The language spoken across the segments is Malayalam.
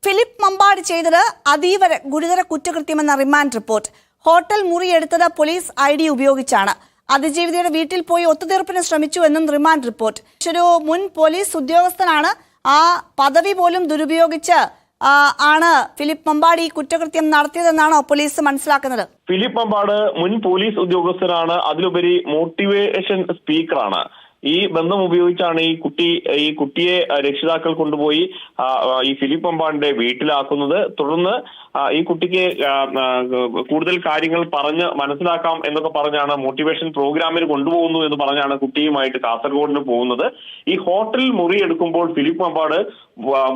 ഫിലിപ്പ് മമ്പാട് ചെയ്തത് അതീവ ഗുരുതര കുറ്റകൃത്യമെന്ന റിമാൻഡ് റിപ്പോർട്ട്. ഹോട്ടൽ മുറിയെടുത്തത് പോലീസ് ID ഉപയോഗിച്ചാണ്. അതിജീവിതയുടെ വീട്ടിൽ പോയി ഒത്തുതീർപ്പിന് ശ്രമിച്ചുവെന്നും റിമാൻഡ് റിപ്പോർട്ട്. ഒരു മുൻ പോലീസ് ഉദ്യോഗസ്ഥനാണ്. ആ പദവി പോലും ദുരുപയോഗിച്ച് ആണ് ഫിലിപ്പ് മമ്പാട് ഈ കുറ്റകൃത്യം നടത്തിയതെന്നാണോ പോലീസ് മനസ്സിലാക്കുന്നത്? ഫിലിപ്പ് മമ്പാട് മുൻ പോലീസ് ഉദ്യോഗസ്ഥനാണ്. അതിലുപരി മോട്ടിവേഷൻ സ്പീക്കറാണ്. ഈ ബന്ധം ഉപയോഗിച്ചാണ് ഈ കുട്ടിയെ രക്ഷിതാക്കൾ കൊണ്ടുപോയി ഈ ഫിലിപ്പ് മമ്പാടിന്റെ വീട്ടിലാക്കുന്നത്. തുടർന്ന് ഈ കുട്ടിക്ക് കൂടുതൽ കാര്യങ്ങൾ പറഞ്ഞ് മനസ്സിലാക്കാം എന്നൊക്കെ പറഞ്ഞാണ് മോട്ടിവേഷൻ പ്രോഗ്രാമിന് കൊണ്ടുപോകുന്നു എന്ന് പറഞ്ഞാണ് കുട്ടിയുമായിട്ട് കാസർഗോഡിന് പോകുന്നത്. ഈ ഹോട്ടൽ മുറി എടുക്കുമ്പോൾ ഫിലിപ്പ് മമ്പാട്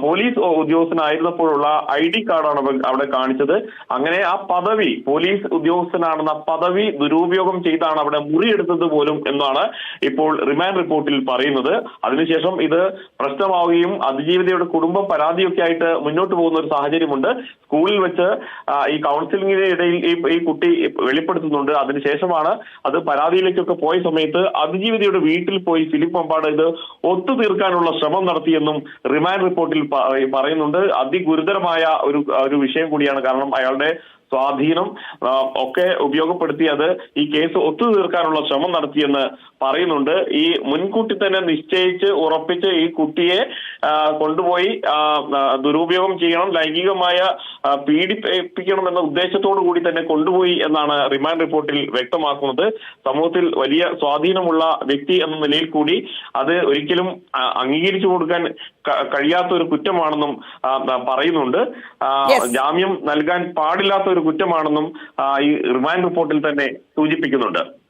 പോലീസ് ഉദ്യോഗസ്ഥനായിരുന്നപ്പോഴുള്ള ID കാർഡാണ് അവിടെ കാണിച്ചത്. അങ്ങനെ ആ പദവി, പോലീസ് ഉദ്യോഗസ്ഥനാണെന്ന പദവി ദുരുപയോഗം ചെയ്താണ് അവിടെ മുറിയെടുത്തത് പോലും എന്നാണ് ഇപ്പോൾ റിമാൻഡ് റിപ്പോർട്ടിൽ പറയുന്നത്. അതിനുശേഷം ഇത് പ്രശ്നമാവുകയും അതിജീവിതയുടെ കുടുംബം പരാതിയൊക്കെ ആയിട്ട് മുന്നോട്ട് പോകുന്ന ഒരു സാഹചര്യമുണ്ട്. സ്കൂളിൽ വെച്ച് ഈ കൗൺസിലിംഗിന് ഇടയിൽ ഈ കുട്ടി വെളിപ്പെടുത്തുന്നുണ്ട്. അതിനുശേഷമാണ് അത് പരാതിയിലേക്കൊക്കെ പോയ സമയത്ത് അതിജീവിതയുടെ വീട്ടിൽ പോയി ഫിലിപ്പ് മമ്പാട് ഇത് ഒത്തുതീർക്കാനുള്ള ശ്രമം നടത്തിയെന്നും റിമാൻഡ് റിപ്പോർട്ടിൽ പറയുന്നുണ്ട്. അതിഗുരുതരമായ ഒരു വിഷയം കൂടിയാണ്. കാരണം അയാളുടെ സ്വാധീനം ഒക്കെ ഉപയോഗപ്പെടുത്തി അത് ഈ കേസ് ഒത്തുതീർക്കാനുള്ള ശ്രമം നടത്തിയെന്ന് പറയുന്നുണ്ട്. ഈ മുൻകൂട്ടി തന്നെ നിശ്ചയിച്ച് ഉറപ്പിച്ച് ഈ കുട്ടിയെ കൊണ്ടുപോയി ദുരുപയോഗം ചെയ്യണം, ലൈംഗികമായ പീഡിപ്പിക്കണം എന്ന ഉദ്ദേശത്തോടു കൂടി തന്നെ കൊണ്ടുപോയി എന്നാണ് റിമാൻഡ് റിപ്പോർട്ടിൽ വ്യക്തമാക്കുന്നത്. സമൂഹത്തിൽ വലിയ സ്വാധീനമുള്ള വ്യക്തി എന്ന നിലയിൽ കൂടി അത് ഒരിക്കലും അംഗീകരിച്ചു കൊടുക്കാൻ കഴിയാത്ത ഒരു കുറ്റമാണെന്നും പറയുന്നുണ്ട്. ജാമ്യം നൽകാൻ പാടില്ലാത്ത ഒരു കുറ്റമാണെന്നും ഈ റിമാൻഡ് റിപ്പോർട്ടിൽ തന്നെ സൂചിപ്പിക്കുന്നുണ്ട്.